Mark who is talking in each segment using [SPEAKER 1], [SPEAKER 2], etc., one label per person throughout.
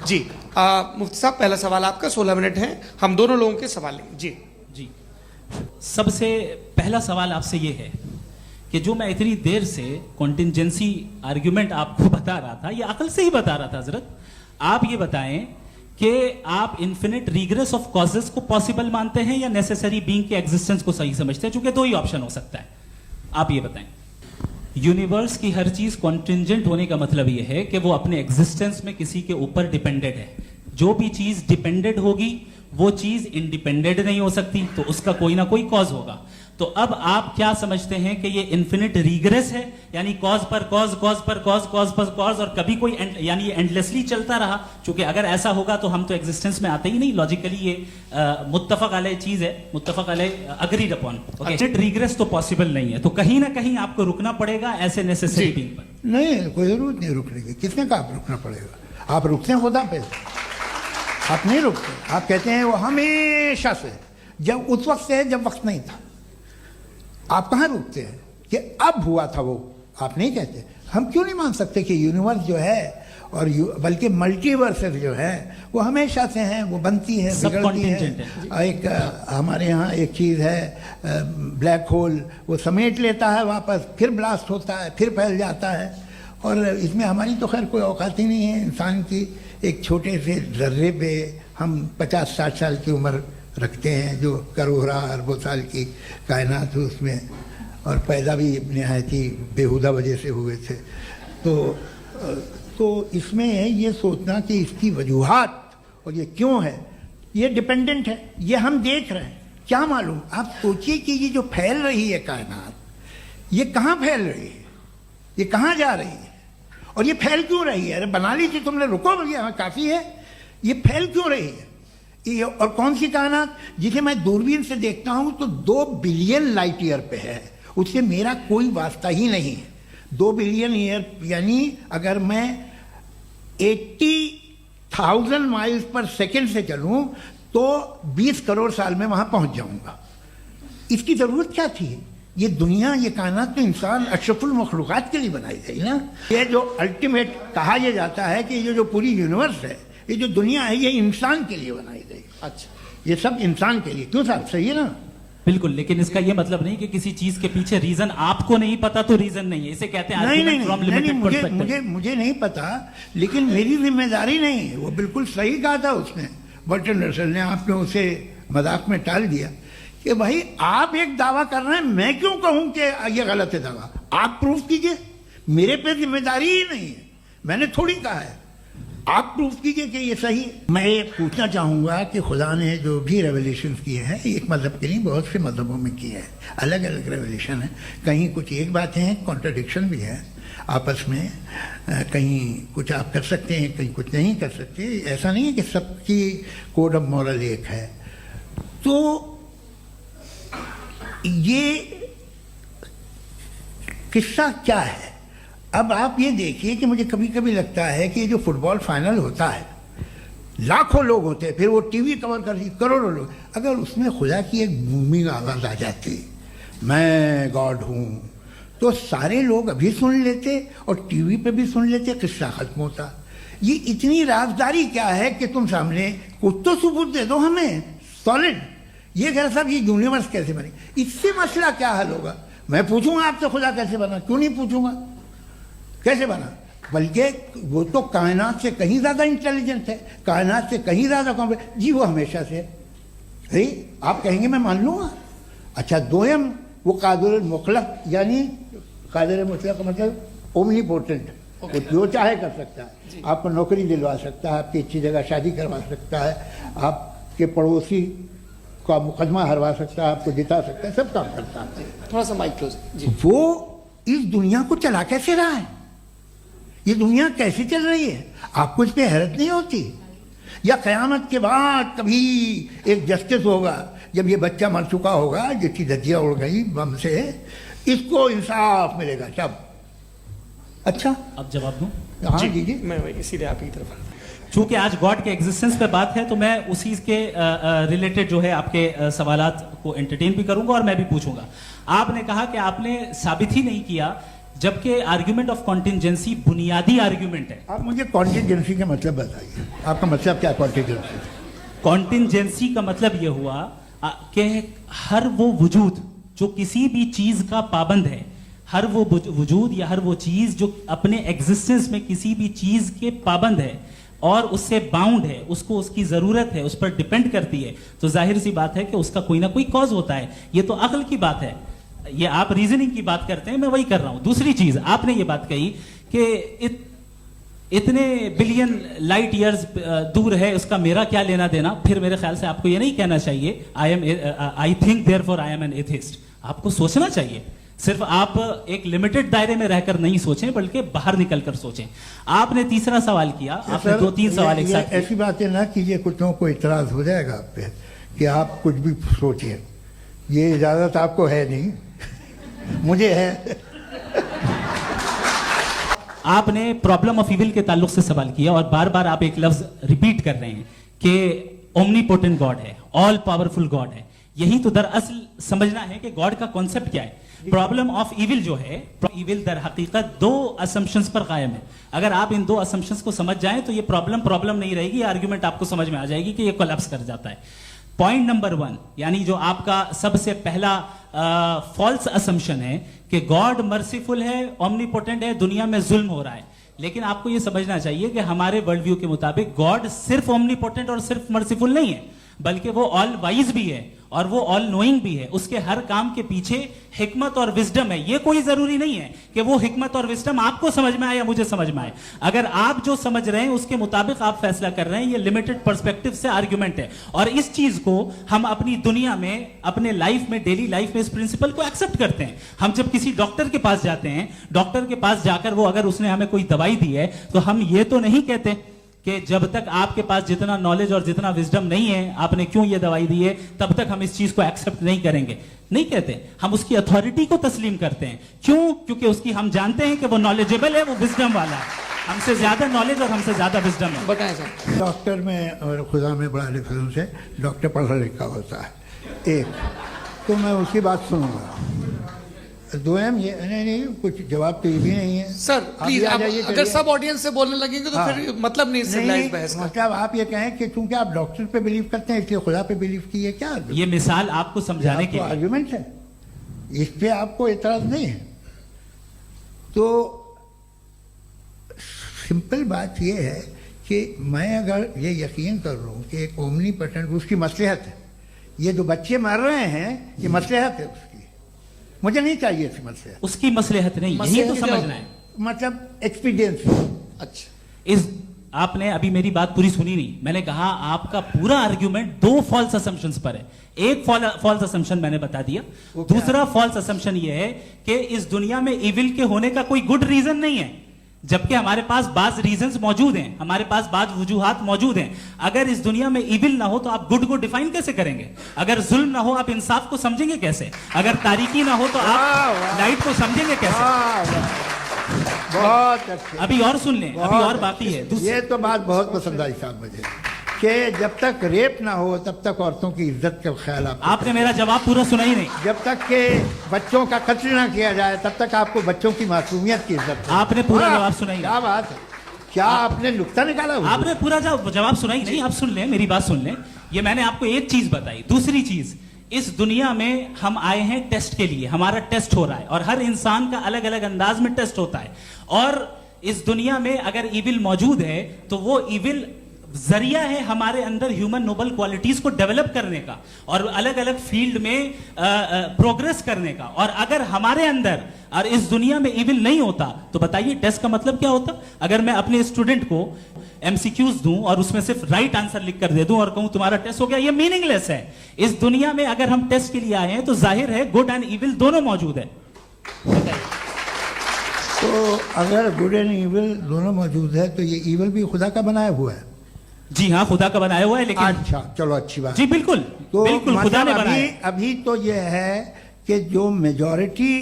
[SPEAKER 1] جی مفتی صاحب پہلا سوال آپ کا 16 منٹ ہے, ہم دونوں لوگوں کے سوال لیں. جی
[SPEAKER 2] جی سب سے پہلا سوال آپ سے یہ ہے کہ جو میں اتنی دیر سے کانٹینجنسی آرگیومنٹ آپ کو بتا رہا تھا, یہ عقل سے ہی بتا رہا تھا حضرت, آپ یہ بتائیں کہ آپ انفینٹ ریگریس آف کازز کو پاسبل مانتے ہیں یا نیسیسری بینگ کے ایگزسٹنس کو صحیح سمجھتے ہیں, چونکہ دو ہی آپشن ہو سکتا ہے. آپ یہ بتائیں. یونیورس کی ہر چیز کانٹینجنٹ ہونے کا مطلب یہ ہے کہ وہ اپنے ایگزسٹنس میں کسی کے اوپر ڈیپینڈنٹ ہے. جو بھی چیز ڈیپینڈنٹ ہوگی وہ چیز انڈیپینڈنٹ نہیں ہو سکتی, تو اس کا کوئی نہ کوئی کاز ہوگا. تو اب آپ کیا سمجھتے ہیں کہ یہ انفینٹ ریگریس ہے, یعنی کاز پر کاز, کاز پر کاز, کاز پر کاز, اور کبھی کوئی یعنی یہ اینڈلیسلی چلتا رہا؟ چونکہ اگر ایسا ہوگا تو ہم تو ایگزسٹنس میں آتے ہی نہیں. لاجیکلی یہ متفق علیہ چیز ہے, متفق علیہ اگریڈ اپون. ریگریس تو پاسبل نہیں ہے, تو کہیں نہ کہیں آپ کو رکنا پڑے گا ایسے نیسیسری بینگ پر.
[SPEAKER 3] نہیں, کوئی ضرورت نہیں رکنے کی. کس نے کہا آپ رکنا پڑے گا؟ آپ رکتے ہیں خدا پہ, آپ نہیں رکتے. آپ کہتے ہیں وہ ہمیشہ سے, جب اس وقت سے جب وقت نہیں تھا. آپ کہاں رکتے ہیں کہ اب ہوا تھا وہ؟ آپ نہیں کہتے. ہم کیوں نہیں مان سکتے کہ یونیورس جو ہے اور بلکہ ملٹی ورسز جو ہے وہ ہمیشہ سے ہیں, وہ بنتی ہے, بگڑتی ہے. ایک ہمارے ہاں ایک چیز ہے بلیک ہول, وہ سمیٹ لیتا ہے واپس, پھر بلاسٹ ہوتا ہے, پھر پھیل جاتا ہے. اور اس میں ہماری تو خیر کوئی اوقات ہی نہیں ہے. انسان کی ایک چھوٹے سے ذرے پہ ہم 50-60 سال کی عمر رکھتے ہیں, جو کروڑا اربوں سال کی کائنات اس میں, اور پیدا بھی نہایت ہی بےہودہ وجہ سے ہوئے تھے. تو اس میں یہ سوچنا کہ اس کی وجوہات اور یہ کیوں ہے, یہ ڈیپینڈنٹ ہے, یہ ہم دیکھ رہے ہیں. کیا معلوم, آپ سوچئے کہ یہ جو پھیل رہی ہے کائنات, یہ کہاں پھیل رہی ہے, یہ کہاں جا رہی ہے, اور یہ پھیل کیوں رہی ہے؟ ارے بنا لی تھی تم نے, رکو بھیا کافی ہے. یہ پھیل کیوں رہی ہے؟ اور کون سی کائنات جسے میں دوربین سے دیکھتا ہوں تو 2 بلین لائٹ ایئر پہ ہے, اس سے میرا کوئی واسطہ ہی نہیں ہے. 2 بلین ایئر یعنی اگر میں 80,000 مائلز پر سیکنڈ سے چلوں تو 20 کروڑ سال میں وہاں پہنچ جاؤں گا. اس کی ضرورت کیا تھی؟ یہ دنیا, یہ کائنات تو انسان اشرف المخلوقات کے لیے بنائی گئی نا. یہ جو الٹیمیٹ کہا یہ جاتا ہے کہ یہ جو پوری یونیورس ہے, یہ جو دنیا ہے, یہ انسان کے لیے بنائی گئی.
[SPEAKER 1] اچھا,
[SPEAKER 3] یہ سب انسان کے لیے. کیوں صاحب, صحیح ہے نا؟
[SPEAKER 2] بالکل, لیکن اس کا یہ مطلب نہیں کہ کسی چیز کے پیچھے ریزن آپ کو نہیں پتا تو ریزن نہیں ہے. اسے کہتے ہیں
[SPEAKER 3] نہیں, مجھے نہیں پتا, لیکن میری ذمہ داری نہیں ہے. وہ بالکل صحیح کہا تھا اس نے, برٹن رسل نے. آپ نے اسے مذاق میں ٹال دیا کہ بھائی آپ ایک دعویٰ کر رہے ہیں, میں کیوں کہوں کہ یہ غلط ہے دعویٰ؟ آپ پروف کیجئے, میرے پہ ذمہ داری ہی نہیں ہے, میں نے تھوڑی کہا ہے. آپ پروف کیجئے کہ یہ صحیح ہے. میں یہ پوچھنا چاہوں گا کہ خدا نے جو بھی ریولیشنز کیے ہیں, ایک مذہب کے نہیں بہت سے مذہبوں میں کیے ہیں, الگ الگ ریولیشن ہیں. کہیں کچھ ایک باتیں ہیں, کانٹرڈکشن بھی ہے آپس میں, کہیں کچھ آپ کر سکتے ہیں, کہیں کچھ نہیں کر سکتے. ایسا نہیں ہے کہ سب کی کوڈ آف مورل ایک ہے. تو یہ قصہ کیا ہے؟ اب آپ یہ دیکھیے کہ مجھے کبھی کبھی لگتا ہے کہ یہ جو فٹ بال فائنل ہوتا ہے, لاکھوں لوگ ہوتے ہیں, پھر وہ ٹی وی کور کرتی, کروڑوں لوگ, اگر اس میں خدا کی ایک بومنگ آواز آ جاتی, میں گاڈ ہوں, تو سارے لوگ ابھی سن لیتے اور ٹی وی پہ بھی سن لیتے, قصہ ختم ہوتا. یہ اتنی رازداری کیا ہے کہ تم سامنے کچھ تو ثبوت دے دو ہمیں سالڈ. یہ کہہ صاحب یہ یونیورس کیسے بنی, اس سے مسئلہ کیا حل ہوگا؟ میں پوچھوں گا آپ سے خدا کیسے بنا؟ کیوں نہیں پوچھوں گا کیسے بنا؟ بلکہ وہ تو کائنات سے کہیں زیادہ انٹیلیجنٹ ہے, کائنات سے کہیں زیادہ کمپلیٹ. جی وہ ہمیشہ سے ہے. آپ کہیں گے میں مان لوں گا. اچھا, دویم وہ قادر المطلق, یعنی قادر مطلق کا مطلب اومنی پوٹنٹ, وہ جو چاہے کر سکتا ہے. آپ کو نوکری دلوا سکتا ہے, آپ کی اچھی جگہ شادی کروا سکتا ہے, آپ کے پڑوسی کا مقدمہ ہروا سکتا ہے, آپ کو جتا سکتا ہے, سب کام کرتا ہے.
[SPEAKER 1] تھوڑا سا مائک کلوز. جی,
[SPEAKER 3] وہ اس دنیا کو چلا کیسے رہا ہے؟ یہ دنیا کیسے چل رہی ہے؟ آپ کو اس پہ حیرت نہیں ہوتی؟ یا قیامت کے بعد کبھی ایک جسٹس ہوگا, جب یہ بچہ مر چکا ہوگا جس کی دھجیاں اڑ گئی بم سے, اس کو انصاف ملے گا تب. اچھا,
[SPEAKER 2] اب جواب دوں.
[SPEAKER 3] ہاں جی,
[SPEAKER 1] میں اسی لیے آپ کی طرف.
[SPEAKER 2] چونکہ آج گاڈ کے ایگزسٹنس پہ بات ہے تو میں اسی کے ریلیٹڈ جو ہے آپ کے سوالات کو انٹرٹین بھی کروں گا اور میں بھی پوچھوں گا. آپ نے کہا کہ آپ نے ثابت ہی نہیں کیا जबकि आर्ग्यूमेंट ऑफ कॉन्टिंजेंसी बुनियादी आर्ग्यूमेंट है.
[SPEAKER 3] आप मुझे कॉन्टिजेंसी का मतलब बताइए, आपका मतलब क्या है कॉन्टिजेंसी?
[SPEAKER 2] कॉन्टिंजेंसी का मतलब यह हुआ कि हर वो वजूद जो किसी भी चीज का पाबंद है, हर वो वजूद या हर वो चीज जो अपने एग्जिस्टेंस में किसी भी चीज के पाबंद है और उससे बाउंड है, उसको उसकी जरूरत है, उस पर डिपेंड करती है, तो जाहिर सी बात है कि उसका कोई ना कोई कॉज होता है. ये तो अक्ल की बात है. ये आप रीजनिंग की बात करते हैं, मैं वही कर रहा हूं. दूसरी चीज आपने ये बात कही कि इतने बिलियन लाइट ईयर्स दूर है, उसका मेरा क्या लेना देना. फिर मेरे ख्याल से आपको ये नहीं कहना चाहिए I think therefore I am an atheist. आपको सोचना चाहिए. सिर्फ आप एक लिमिटेड दायरे में रहकर नहीं सोचें, बल्कि बाहर निकलकर सोचें. आपने तीसरा सवाल किया, आपने 2-3 सवाल एक साथ.
[SPEAKER 3] ऐसी बातें ना कीजिए, कुत्तों को इतराज हो जाएगा आप पे कि आप कुछ भी सोचिए. ये इजाजत आपको है नहीं, मुझे है.
[SPEAKER 2] आपने प्रॉब्लम ऑफ इविल के ताल्लुक से सवाल किया और बार बार आप एक लफ्ज रिपीट कर रहे हैं कि ओमनीपोटेंट गॉड है, ऑल पावरफुल गॉड है. यही तो दरअसल समझना है कि गॉड का कॉन्सेप्ट क्या है. प्रॉब्लम ऑफ इविल जो है, इविल दर हकीकत 2 असम्पशंस पर कायम है. अगर आप इन 2 असम्पशंस को समझ जाएं तो ये प्रॉब्लम नहीं रहेगी. आर्ग्यूमेंट आपको समझ में आ जाएगी कि ये कोलैप्स कर जाता है. पॉइंट नंबर 1, यानी जो आपका सबसे पहला फॉल्स असम्पशन है कि गॉड मर्सीफुल है, ओमनीपोटेंट है, दुनिया में जुल्म हो रहा है. लेकिन आपको यह समझना चाहिए कि हमारे वर्ल्ड व्यू के मुताबिक गॉड सिर्फ ओमनीपोटेंट और सिर्फ मर्सीफुल नहीं है, बल्कि वो ऑल वाइज भी है और वो ऑल नोइंग भी है. उसके हर काम के पीछे हिकमत और विजडम है. ये कोई जरूरी नहीं है कि वो हिकमत और विजडम आपको समझ में आए या मुझे समझ में आए. अगर आप जो समझ रहे हैं उसके मुताबिक आप फैसला कर रहे हैं, ये लिमिटेड पर्सपेक्टिव से आर्ग्यूमेंट है. और इस चीज को हम अपनी दुनिया में, अपने लाइफ में, डेली लाइफ में इस प्रिंसिपल को एक्सेप्ट करते हैं. हम जब किसी डॉक्टर के पास जाते हैं, डॉक्टर के पास जाकर वो अगर उसने हमें कोई दवाई दी है, तो हम ये तो नहीं कहते कि जब तक आपके पास जितना नॉलेज और जितना विजडम नहीं है, आपने क्यों ये दवाई दी है, तब तक हम इस चीज को एक्सेप्ट नहीं करेंगे. नहीं कहते. हम उसकी अथॉरिटी को तस्लीम करते हैं. क्यों? क्योंकि उसकी हम जानते हैं कि वो नॉलेजेबल है, वो विजडम वाला है. हमसे ज्यादा नॉलेज और हमसे ज्यादा विजडम है.
[SPEAKER 1] बताएं सर.
[SPEAKER 3] डॉक्टर में और खुदा में बड़ा डिफरेंस है. डॉक्टर पढ़ा लिखा होता है, एक तो मैं उसकी बात सुनूंगा. 2 ये नहीं, कुछ जवाब तो ये भी नहीं है.
[SPEAKER 1] सर प्लीज, अगर सब ऑडियंस से बोलने लगेंगे तो फिर मतलब नहीं सिविलाइज्ड बहस का.
[SPEAKER 3] मतलब आप ये कहें कि चूंकि आप डॉक्टर पे बिलीव करते हैं इसलिए खुदा पे बिलीव कीजिए, क्या
[SPEAKER 2] ये मिसाल आपको समझाने के लिए
[SPEAKER 3] आर्ग्यूमेंट है. इस पे आपको एतराज नहीं है. तो सिंपल बात ये है कि मैं अगर ये यकीन कर लूँ कि एक ओमनीपोटेंट, उसकी मसलहत है, ये जो बच्चे मर रहे हैं ये मसलहत है उसकी, मुझे नहीं चाहिए इसकी मसलहत.
[SPEAKER 2] उसकी मसलहत नहीं, यही तो समझना है.
[SPEAKER 3] मतलब एक्सपीरियंस.
[SPEAKER 1] अच्छा,
[SPEAKER 2] इस आपने अभी मेरी बात पूरी सुनी नहीं. मैंने कहा आपका पूरा आर्ग्यूमेंट 2 फॉल्स असम्पशंस पर है. एक फॉल्स असम्पशन मैंने बता दिया. दूसरा फॉल्स असम्पशन ये है कि इस दुनिया में इविल के होने का कोई गुड रीजन नहीं है, जबकि हमारे पास बाज रीजंस मौजूद हैं, हमारे पास बाज वजूहात मौजूद हैं. अगर इस दुनिया में इविल ना हो तो आप गुड को डिफाइन कैसे करेंगे? अगर जुल्म ना हो आप इंसाफ को समझेंगे कैसे? अगर तारीकी ना हो तो आप लाइट को समझेंगे कैसे?
[SPEAKER 3] बहुत अच्छे.
[SPEAKER 2] अभी और सुन लें, अभी और बाकी है.
[SPEAKER 3] ये तो बात बहुत पसंद आई साहब मुझे कि जब तक रेप ना हो तब तक औरतों की इज्जत का ख्याल
[SPEAKER 2] आपने मेरा जवाब पूरा सुना ही नहीं.
[SPEAKER 3] जब तक के बच्चों का कत्ल ना किया जाए तब तक आपको बच्चों की मासूमियत की इज्जत.
[SPEAKER 2] आपने पूरा जवाब सुना ही नहीं.
[SPEAKER 3] क्या बात है, क्या आपने नुक्ता निकाला?
[SPEAKER 2] आपने पूरा जवाब सुना ही नहीं. आप सुन लें, मेरी बात सुन लें. ये मैंने आपको एक चीज बताई. दूसरी चीज, इस दुनिया में हम आए हैं टेस्ट के लिए. हमारा टेस्ट हो रहा है और हर इंसान का अलग अलग अंदाज में टेस्ट होता है. और इस दुनिया में अगर इविल मौजूद है तो वो इविल जरिया है हमारे अंदर ह्यूमन नोबल क्वालिटीज को डेवलप करने का और अलग अलग फील्ड में प्रोग्रेस करने का. और अगर हमारे अंदर और इस दुनिया में इविल नहीं होता तो बताइए टेस्ट का मतलब क्या होता? अगर मैं अपने स्टूडेंट को एमसीक्यूज दूं और उसमें सिर्फ राइट आंसर लिख कर दे दूं और कहूं तुम्हारा टेस्ट हो गया, ये मीनिंगलेस है. इस दुनिया में अगर हम टेस्ट के लिए आए हैं तो जाहिर है गुड एंड इविल दोनों मौजूद है.
[SPEAKER 3] तो अगर गुड एंड इविल दोनों मौजूद है तो ये इविल भी खुदा का बनाया हुआ है.
[SPEAKER 2] जी हाँ, खुदा का बनाया हुआ है. लेकिन
[SPEAKER 3] अच्छा, चलो अच्छी बात.
[SPEAKER 2] जी बिल्कुल,
[SPEAKER 3] तो
[SPEAKER 2] बिल्कुल खुदा ने बनाया.
[SPEAKER 3] अभी तो ये है कि जो मेजॉरिटी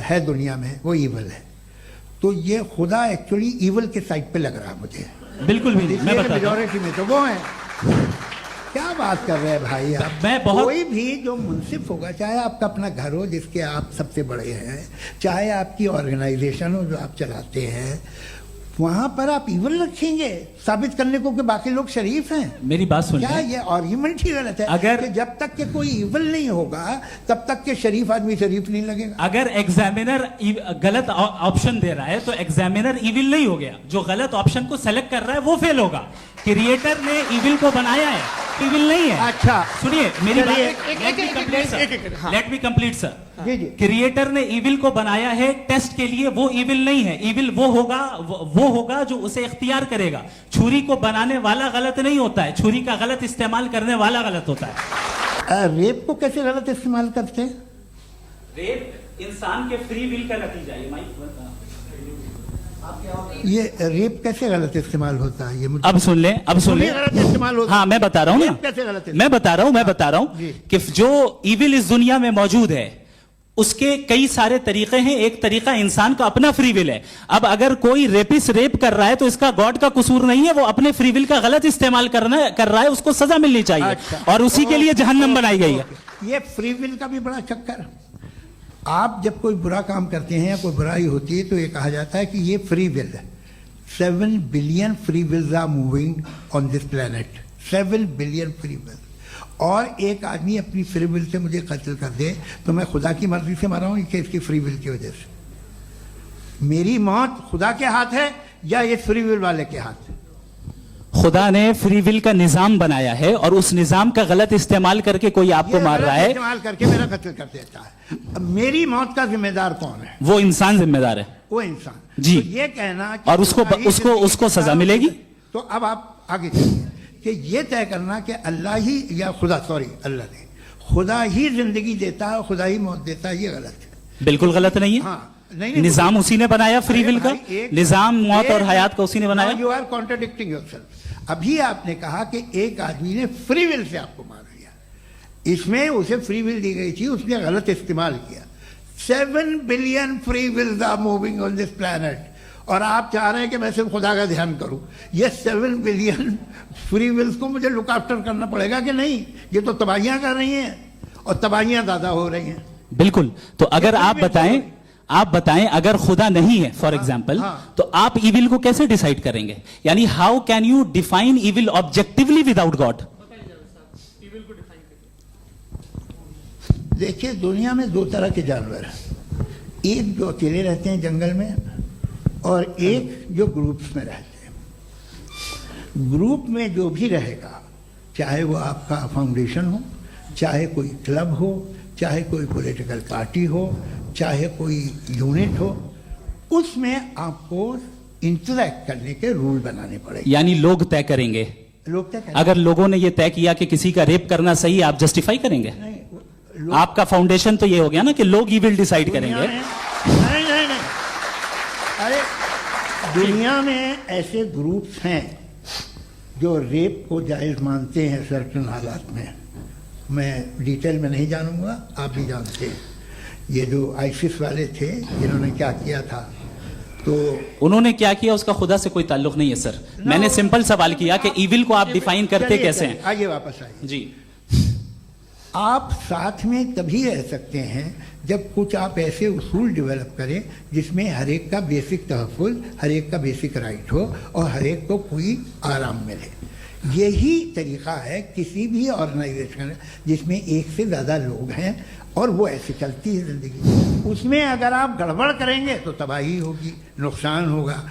[SPEAKER 3] है दुनिया में वो इविल है. तो ये खुदा एक्चुअली इविल के साइड पे लग रहा है मुझे.
[SPEAKER 2] बिल्कुल भी नहीं, मैं बता
[SPEAKER 3] मेजॉरिटी में तो वो है. क्या बात कर रहे हैं भाई आप?
[SPEAKER 2] मैं बहुत-
[SPEAKER 3] कोई भी जो मुंसिफ होगा, चाहे आपका अपना घर हो जिसके आप सबसे बड़े हैं, चाहे आपकी ऑर्गेनाइजेशन हो जो आप चलाते हैं, वहां पर आप इवन रखेंगे साबित करने को कि बाकी लोग शरीफ हैं?
[SPEAKER 2] मेरी बात सुनिए।
[SPEAKER 3] क्या ये आर्ग्यूमेंट ही गलत है?
[SPEAKER 2] अगर-
[SPEAKER 3] कि जब तक के कोई इवल नहीं होगा तब तक के शरीफ आदमी शरीफ नहीं लगेगा।
[SPEAKER 2] अगर एग्जामिनर गलत ऑप्शन दे रहा है तो एग्जामिनर इविल नहीं हो गया, जो गलत ऑप्शन को सेलेक्ट कर रहा है वो फेल होगा। क्रिएटर ने इविल को बनाया है, इविल नहीं है।
[SPEAKER 3] अच्छा।
[SPEAKER 2] सुनिए मेरी बात,
[SPEAKER 3] चलिए,
[SPEAKER 2] लेट मी कंप्लीट सर।
[SPEAKER 3] जी जी।
[SPEAKER 2] क्रिएटर ने इविल को बनाया है टेस्ट के लिए, वो इविल नहीं है। इविल वो होगा जो उसे इख्तियार करेगा। छुरी को बनाने वाला गलत नहीं होता है, छुरी का गलत इस्तेमाल करने वाला गलत होता है।
[SPEAKER 3] रेप को कैसे गलत इस्तेमाल करते हैं?
[SPEAKER 2] रेप इंसान के फ्री विल का नतीजा है।
[SPEAKER 3] ये रेप कैसे गलत इस्तेमाल होता है? ये मुझे
[SPEAKER 2] अब सुन ले, अब सुन ले।
[SPEAKER 3] गलत इस्तेमाल होता है।
[SPEAKER 2] हाँ मैं बता रहा हूँ
[SPEAKER 3] रेप कैसे गलत
[SPEAKER 2] ना,
[SPEAKER 3] इस्तेमाल?
[SPEAKER 2] मैं बता रहा हूँ
[SPEAKER 3] जी।
[SPEAKER 2] कि जो इविल इस दुनिया में मौजूद है उसके कई सारे तरीके हैं। एक तरीका इंसान का अपना फ्री विल है। अब अगर कोई रेपिस्ट रेप कर रहा है तो इसका गॉड का कसूर नहीं है, वो अपने फ्री विल का गलत इस्तेमाल कर रहा है, उसको सजा मिलनी चाहिए।
[SPEAKER 3] अच्छा।
[SPEAKER 2] और उसी के लिए जहन्नम बनाई गई है।
[SPEAKER 3] ये फ्री विल का भी बड़ा चक्कर। आप जब कोई बुरा काम करते हैं या कोई बुराई होती है तो ये कहा जाता है कि ये फ्री विल है। 7 billion free wills are moving on this planet. 7 billion free will. और एक आदमी अपनी फ्री विल से मुझे कत्ल कर दे तो मैं खुदा की मर्जी से मरा हूं कि इसकी फ्री विल की वजह से? मेरी मौत खुदा के हाथ है या ये फ्री विल वाले के हाथ है?
[SPEAKER 2] खुदा ने फ्री विल का निजाम बनाया है और उस निजाम का गलत इस्तेमाल करके कोई आपको
[SPEAKER 3] ये
[SPEAKER 2] मार
[SPEAKER 3] गलत
[SPEAKER 2] रहा है,
[SPEAKER 3] इस्तेमाल करके मेरा कत्ल कर देता है। अब मेरी मौत का जिम्मेदार कौन है?
[SPEAKER 2] वो इंसान जिम्मेदार है।
[SPEAKER 3] वो इंसान।
[SPEAKER 2] जी।
[SPEAKER 3] तो ये कहना कि
[SPEAKER 2] और उसको सजा मिलेगी।
[SPEAKER 3] तो अब आप आगे चलिए कि ये तय करना कि अल्लाह ही या खुदा, सॉरी अल्लाह ने, खुदा ही जिंदगी देता है, खुदा ही मौत देता है, ये गलत है।
[SPEAKER 2] बिल्कुल गलत नहीं है।
[SPEAKER 3] हाँ, नहीं,
[SPEAKER 2] निजाम उसी ने बनाया फ्री विल का। निजाम मौत और हयात का उसी ने बनाया।
[SPEAKER 3] You are contradicting yourself. अभी आपने कहा कि एक आदमी ने फ्री विल से आपको मार दिया, इसमें उसे फ्री विल दी गई थी, उसने गलत इस्तेमाल किया। 7 billion free wills are moving on this planet और आप चाह रहे हैं कि मैं सिर्फ खुदा का ध्यान करूं। ये 7 बिलियन फ्री विल्स को मुझे लुक आफ्टर करना पड़ेगा कि नहीं? ये तो तबाहियां कर रही हैं और तबाहियां ज्यादा हो रही हैं।
[SPEAKER 2] बिल्कुल। तो अगर आप बताएं अगर खुदा नहीं है फॉर एग्जाम्पल,
[SPEAKER 3] हाँ।
[SPEAKER 2] तो आप इविल को कैसे डिसाइड करेंगे? यानी how can you define evil objectively without God?
[SPEAKER 3] देखिए, दुनिया में 2 तरह के जानवर हैं। एक जो अकेले रहते हैं जंगल में और एक जो ग्रुप्स में रहते हैं। ग्रुप में जो भी रहेगा, चाहे वो आपका फाउंडेशन हो, चाहे कोई क्लब हो, चाहे कोई पॉलिटिकल पार्टी हो, चाहे कोई यूनिट हो, उसमें आपको इंटरैक्ट करने के रूल बनाने पड़ेंगे।
[SPEAKER 2] यानी लोग तय करेंगे।
[SPEAKER 3] लोग तय करेंगे।
[SPEAKER 2] अगर लोगों ने यह तय किया कि किसी का रेप करना सही है, आप जस्टिफाई करेंगे?
[SPEAKER 3] नहीं,
[SPEAKER 2] आपका फाउंडेशन तो ये हो गया ना कि लोग ही विल डिसाइड
[SPEAKER 3] दुनिया
[SPEAKER 2] करेंगे।
[SPEAKER 3] में- नहीं, अरे दुनिया में ऐसे ग्रुप्स हैं जो रेप को जायज़ मानते हैं सर्टेन हालात में। मैं डिटेल में नहीं जानूंगा, आप भी जानते हैं। ये जो आईसिस वाले थे जिन्होंने क्या किया था, तो
[SPEAKER 2] उन्होंने क्या किया उसका खुदा से कोई ताल्लुक नहीं है सर। मैंने सिंपल सवाल किया कि इविल को आप डिफाइन करते
[SPEAKER 3] चलिए,
[SPEAKER 2] कैसे
[SPEAKER 3] चलिए,
[SPEAKER 2] हैं?
[SPEAKER 3] आइए वापस आइए।
[SPEAKER 2] जी।
[SPEAKER 3] आप साथ में तभी रह सकते हैं जब कुछ आप ऐसे उसूल डेवलप करें जिसमें हर एक का बेसिक तहफ़्फ़ुज़, हर एक का बेसिक राइट हो और हर एक को कोई आराम मिले। यही तरीका है किसी भी ऑर्गेनाइजेशन जिसमें एक से ज़्यादा लोग हैं और वो ऐसे चलती है ज़िंदगी। उसमें अगर आप गड़बड़ करेंगे तो तबाही होगी, नुकसान होगा,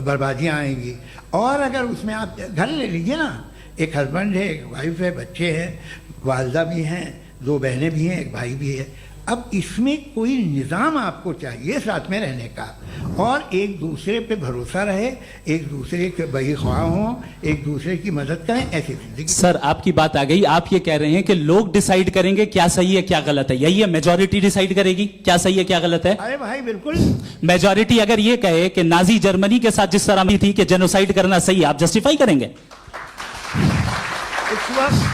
[SPEAKER 3] बर्बादियाँ आएंगी। और अगर उसमें आप घर ले लीजिए ना, एक हस्बैंड है, एक वाइफ है, बच्चे हैं, वालदा भी हैं, 2 बहनें भी हैं, एक भाई भी है। अब इसमें कोई निज़ाम आपको चाहिए साथ में रहने का, और एक दूसरे पे भरोसा रहे, एक दूसरे के बहीख्वाह हों, एक दूसरे की मदद करें, ऐसी जिंदगी।
[SPEAKER 2] सर आपकी बात आ गई। आप ये कह रहे हैं कि लोग डिसाइड करेंगे क्या सही है क्या गलत है, यही है? मेजॉरिटी डिसाइड करेगी क्या सही है क्या गलत है?
[SPEAKER 3] अरे भाई बिल्कुल।
[SPEAKER 2] मेजॉरिटी अगर ये कहे कि नाजी जर्मनी के साथ जिस तरह थी कि जेनोसाइड करना सही है, आप जस्टिफाई करेंगे?
[SPEAKER 3] इस वक्त